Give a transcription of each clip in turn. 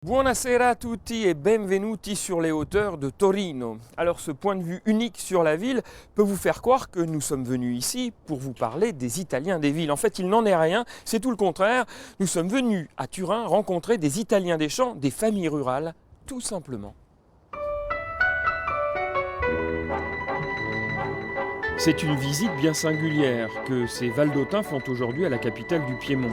Buonasera a tutti et benvenuti sur les hauteurs de Torino. Alors ce point de vue unique sur la ville peut vous faire croire que nous sommes venus ici pour vous parler des Italiens des villes. En fait, il n'en est rien, c'est tout le contraire. Nous sommes venus à Turin rencontrer des Italiens des champs, des familles rurales, tout simplement. C'est une visite bien singulière que ces Valdôtains font aujourd'hui à la capitale du Piémont.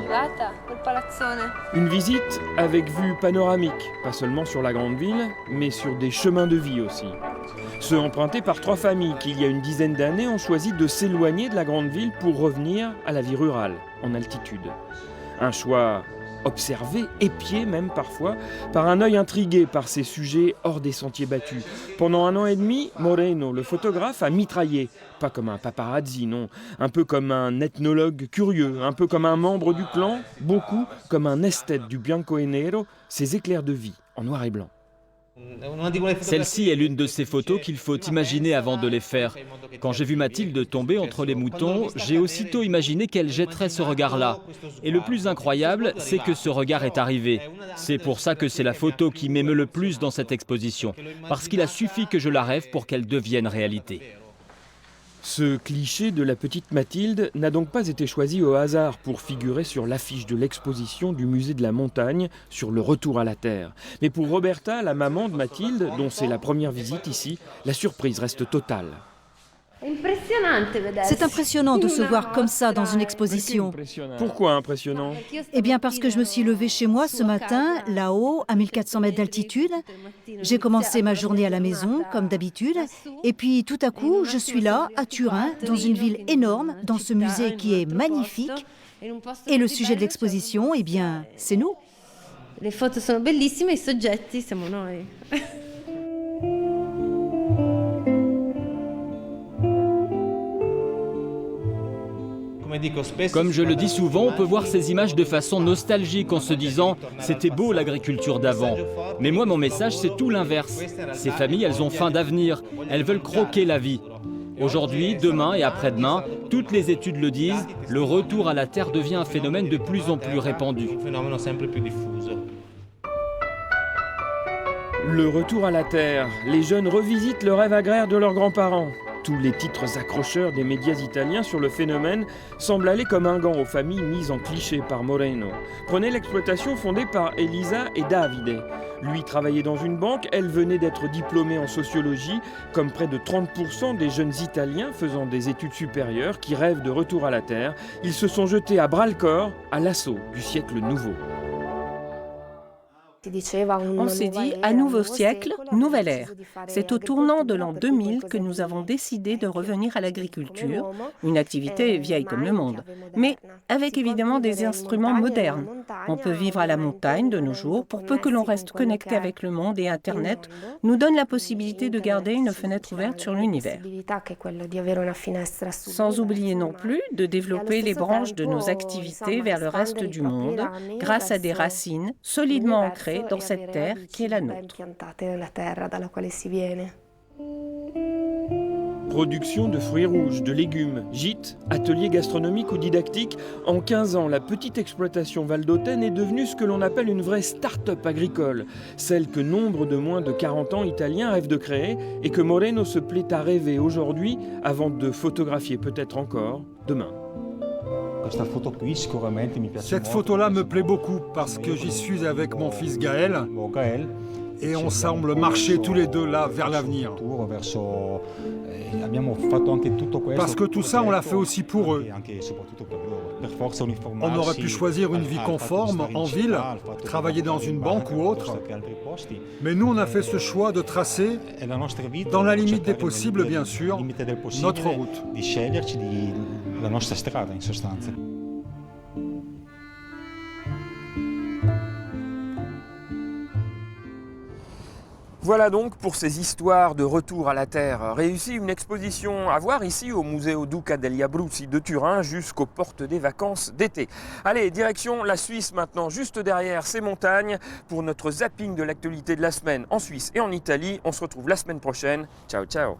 Une visite avec vue panoramique, pas seulement sur la grande ville, mais sur des chemins de vie aussi. Ceux empruntés par 3 familles qui, il y a une dizaine d'années, ont choisi de s'éloigner de la grande ville pour revenir à la vie rurale, en altitude. Un choix observé, épié même parfois, par un œil intrigué par ces sujets hors des sentiers battus. Pendant 1 an et demi, Moreno, le photographe, a mitraillé. Pas comme un paparazzi, non. Un peu comme un ethnologue curieux, un peu comme un membre du clan, beaucoup comme un esthète du Bianco e Nero, ces éclairs de vie en noir et blanc. Celle-ci est l'une de ces photos qu'il faut imaginer avant de les faire. Quand j'ai vu Mathilde tomber entre les moutons, j'ai aussitôt imaginé qu'elle jetterait ce regard-là. Et le plus incroyable, c'est que ce regard est arrivé. C'est pour ça que c'est la photo qui m'émeut le plus dans cette exposition, parce qu'il a suffi que je la rêve pour qu'elle devienne réalité. Ce cliché de la petite Mathilde n'a donc pas été choisi au hasard pour figurer sur l'affiche de l'exposition du musée de la montagne sur le retour à la terre. Mais pour Roberta, la maman de Mathilde, dont c'est la première visite ici, la surprise reste totale. C'est impressionnant de se voir comme ça dans une exposition. Pourquoi impressionnant? Eh bien parce que je me suis levée chez moi ce matin, là-haut, à 1400 mètres d'altitude. J'ai commencé ma journée à la maison, comme d'habitude. Et puis tout à coup, je suis là, à Turin, dans une ville énorme, dans ce musée qui est magnifique. Et le sujet de l'exposition, eh bien, c'est nous. Les photos sont bellissime et i soggetti siamo noi. Comme je le dis souvent, on peut voir ces images de façon nostalgique en se disant « c'était beau l'agriculture d'avant ». Mais moi, mon message, c'est tout l'inverse. Ces familles, elles ont faim d'avenir, elles veulent croquer la vie. Aujourd'hui, demain et après-demain, toutes les études le disent, le retour à la terre devient un phénomène de plus en plus répandu. Le retour à la terre, les jeunes revisitent le rêve agraire de leurs grands-parents. Tous les titres accrocheurs des médias italiens sur le phénomène semblent aller comme un gant aux familles mises en cliché par Moreno. Prenez l'exploitation fondée par Elisa et Davide. Lui travaillait dans une banque, elle venait d'être diplômée en sociologie, comme près de 30% des jeunes Italiens faisant des études supérieures qui rêvent de retour à la terre. Ils se sont jetés à bras-le-corps à l'assaut du siècle nouveau. On s'est dit, à nouveau siècle, nouvelle ère. C'est au tournant de l'an 2000 que nous avons décidé de revenir à l'agriculture, une activité vieille comme le monde, mais avec évidemment des instruments modernes. On peut vivre à la montagne de nos jours, pour peu que l'on reste connecté avec le monde, et Internet nous donne la possibilité de garder une fenêtre ouverte sur l'univers. Sans oublier non plus de développer les branches de nos activités vers le reste du monde, grâce à des racines solidement ancrées dans cette terre qui est la nôtre. Production de fruits rouges, de légumes, gîtes, ateliers gastronomiques ou didactiques, en 15 ans, la petite exploitation valdôtaine est devenue ce que l'on appelle une vraie start-up agricole, celle que nombre de moins de 40 ans italiens rêvent de créer et que Moreno se plaît à rêver aujourd'hui avant de photographier peut-être encore demain. Cette photo-là me plaît beaucoup parce que j'y suis avec mon fils Gaël et on semble marcher tous les deux là vers l'avenir. Parce que tout ça, on l'a fait aussi pour eux. On aurait pu choisir une vie conforme en ville, travailler dans une banque ou autre. Mais nous, on a fait ce choix de tracer, dans la limite des possibles bien sûr, notre route. Voilà donc pour ces histoires de retour à la terre réussie, une exposition à voir ici au Museo Duca degli Abruzzi de Turin jusqu'aux portes des vacances d'été. Allez, direction la Suisse maintenant, juste derrière ces montagnes pour notre zapping de l'actualité de la semaine en Suisse et en Italie. On se retrouve la semaine prochaine. Ciao, ciao.